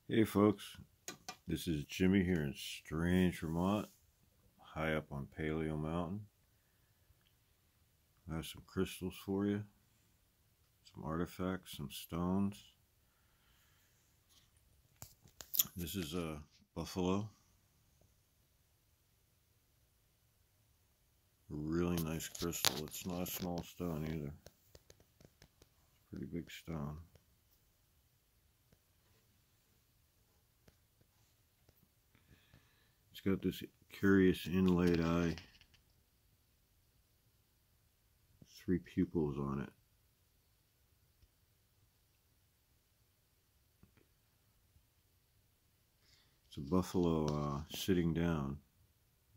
Hey folks, this is Jimmy here in strange Vermont, high up on Paleo Mountain. I have some crystals for you, some artifacts, some stones. This is a buffalo, a really nice crystal. It's not a small stone either. It's a pretty big stone. It's got this curious inlaid eye, 3 pupils on it. It's a buffalo sitting down.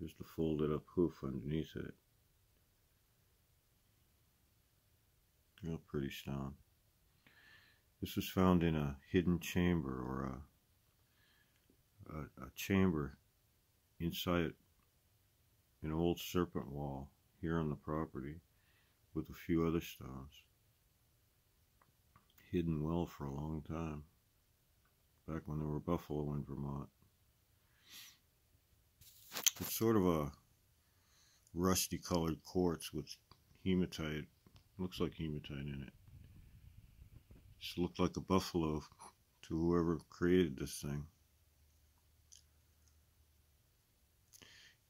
There's the folded up hoof underneath it. Real pretty stone. This was found in a hidden chamber, or a chamber inside an old serpent wall here on the property with a few other stones. Hidden well for a long time, back when there were buffalo in Vermont. It's sort of a rusty colored quartz with hematite, looks like hematite in it. Just looked like a buffalo to whoever created this thing.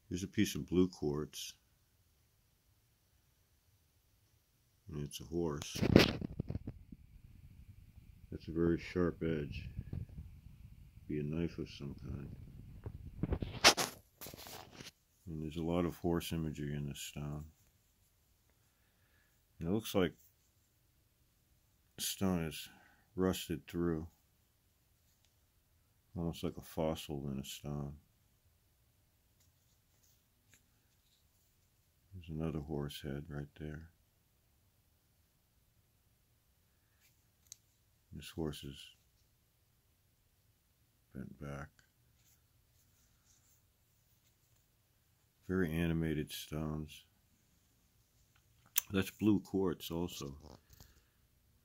Here's a piece of blue quartz, and it's a horse. That's a very sharp edge. Be a knife of some kind. And there's a lot of horse imagery in this stone. And it looks like the stone is rusted through, almost like a fossil in a stone. There's another horse head right there. This horse is bent back. Very animated stones. That's blue quartz also.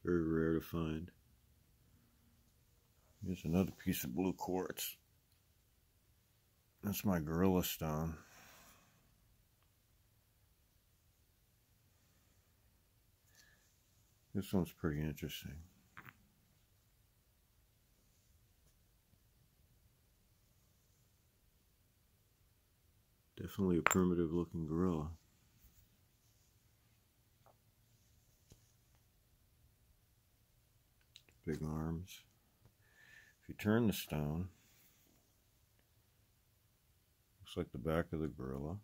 Very rare to find. Here's another piece of blue quartz. That's my gorilla stone. This one's pretty interesting. Definitely a primitive looking gorilla. Big arms. If you turn the stone, looks like the back of the gorilla.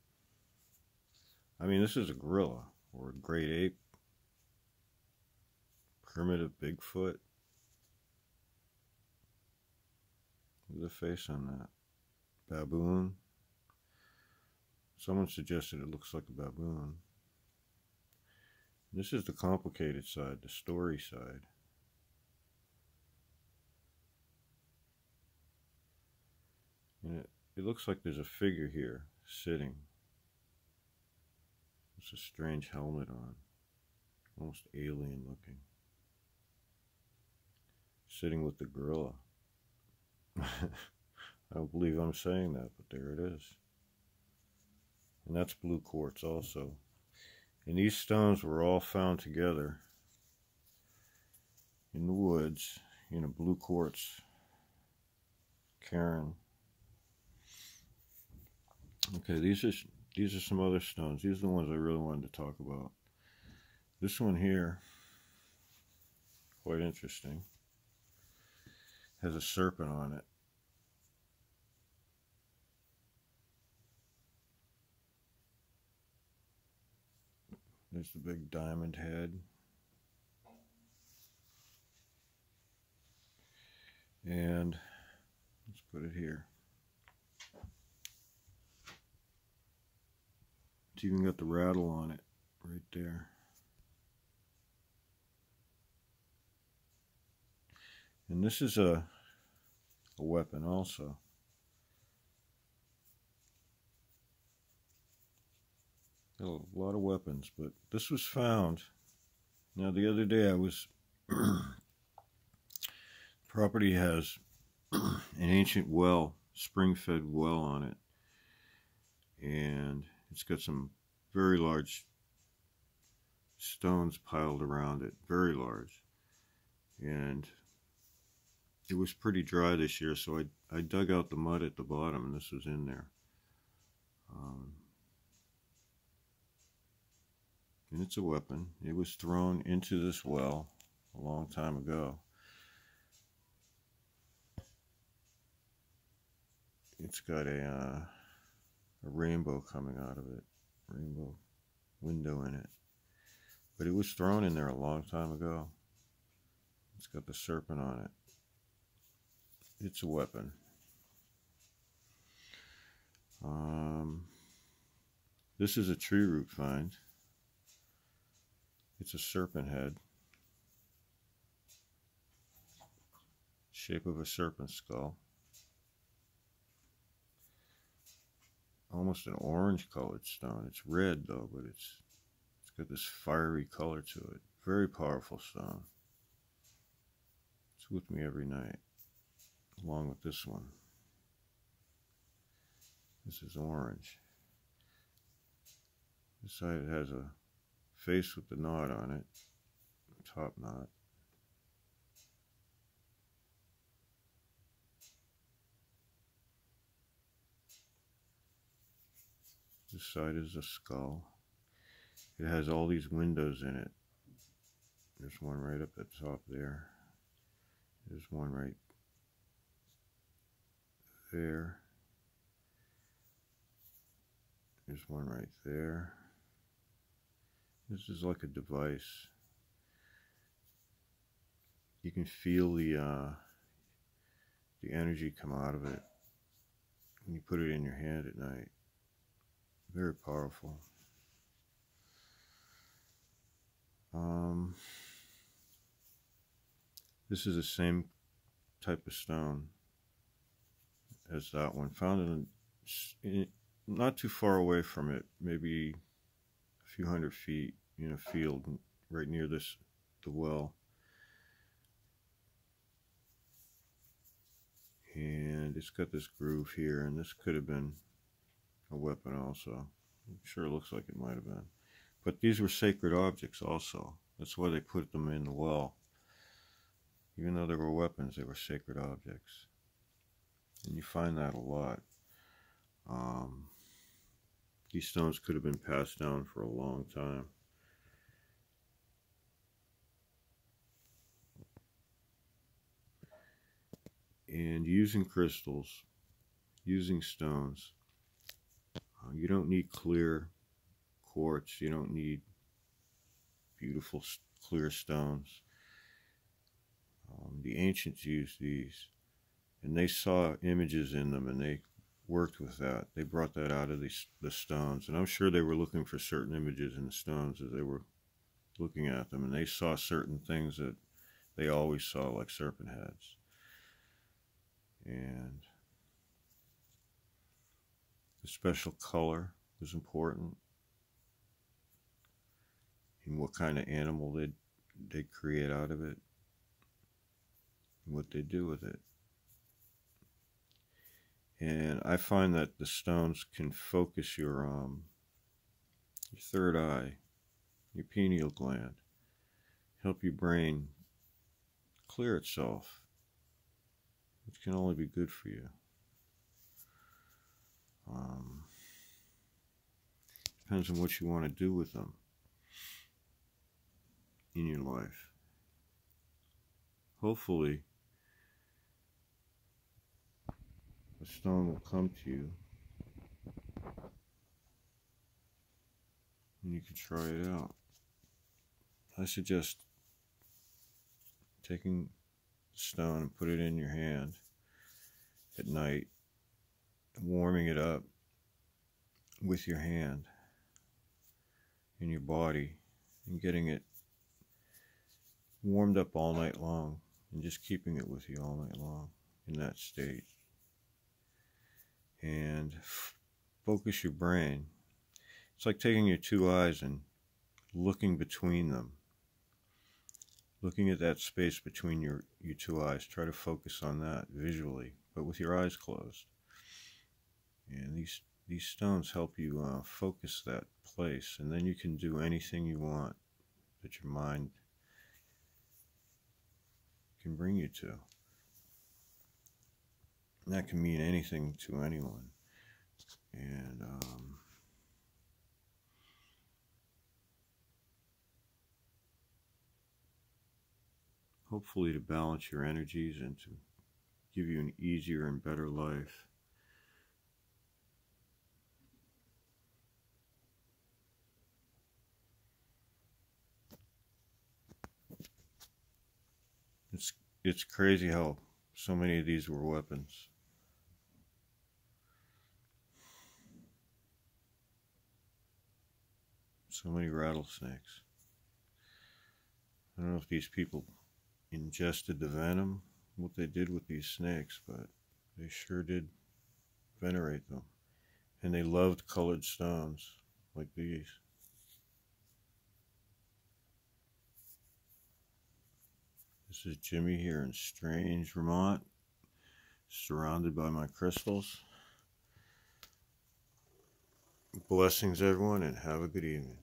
I mean, this is a gorilla or a great ape. Primitive Bigfoot. Look at the face on that. Baboon. Someone suggested it looks like a baboon. This is the complicated side, the story side. And it looks like there's a figure here sitting. It's a strange helmet on. Almost alien looking. Sitting with the gorilla. I don't believe I'm saying that, but there it is. And that's blue quartz also. And these stones were all found together in the woods in a blue quartz cairn. Okay, these are some other stones. These are the ones I really wanted to talk about. This one here, quite interesting, has a serpent on it. There's the big diamond head. And let's put it here. It's even got the rattle on it right there. And this is a weapon also. A lot of weapons, but this was found. Now the other day I was property has an ancient well, spring-fed well on it, and it's got some very large stones piled around it, very large. And it was pretty dry this year, so I dug out the mud at the bottom, and this was in there. And it's a weapon. It was thrown into this well a long time ago. It's got a rainbow coming out of it, rainbow window in it. But it was thrown in there a long time ago. It's got the serpent on it. It's a weapon. This is a tree root find. It's a serpent head. Shape of a serpent skull. Almost an orange colored stone. It's red though, but it's got this fiery color to it. Very powerful stone. It's with me every night, along with this one. This is orange. This side it has a face with the knot on it, top knot. This side is a skull. It has all these windows in it. There's one right up at the top there. There's one right there. There's one right there. This is like a device. You can feel the energy come out of it when you put it in your hand at night. Very powerful. This is the same type of stone as that one. Found in not too far away from it, maybe a few hundred feet in a field right near the well. And it's got this groove here, and this could have been a weapon also. I'm sure it looks like it might have been. But these were sacred objects also. That's why they put them in the well. Even though they were weapons, they were sacred objects. And you find that a lot. These stones could have been passed down for a long time. And using crystals, using stones, you don't need clear quartz. You don't need beautiful clear stones. The ancients used these, and they saw images in them, and they worked with that. They brought that out of the stones, and I'm sure they were looking for certain images in the stones as they were looking at them, and they saw certain things that they always saw, like serpent heads. And the special color was important, and what kind of animal they'd create out of it, and what they do with it. And I find that the stones can focus your third eye, your pineal gland, help your brain clear itself, which can only be good for you. Depends on what you want to do with them in your life. Hopefully, a stone will come to you and you can try it out. I suggest taking the stone and put it in your hand at night, warming it up with your hand in your body, and getting it warmed up all night long, and just keeping it with you all night long in that state. And focus your brain. It's like taking your two eyes and looking between them Looking at that space between your two eyes, try to focus on that visually, but with your eyes closed. And these stones help you focus that place, and then you can do anything you want that your mind can bring you to. And that can mean anything to anyone. And hopefully to balance your energies and to give you an easier and better life. It's crazy how so many of these were weapons. So many rattlesnakes. I don't know if these people ingested the venom, what they did with these snakes, but they sure did venerate them. And they loved colored stones like these. This is Jimmy here in Strange, Vermont, surrounded by my crystals. Blessings, everyone, and have a good evening.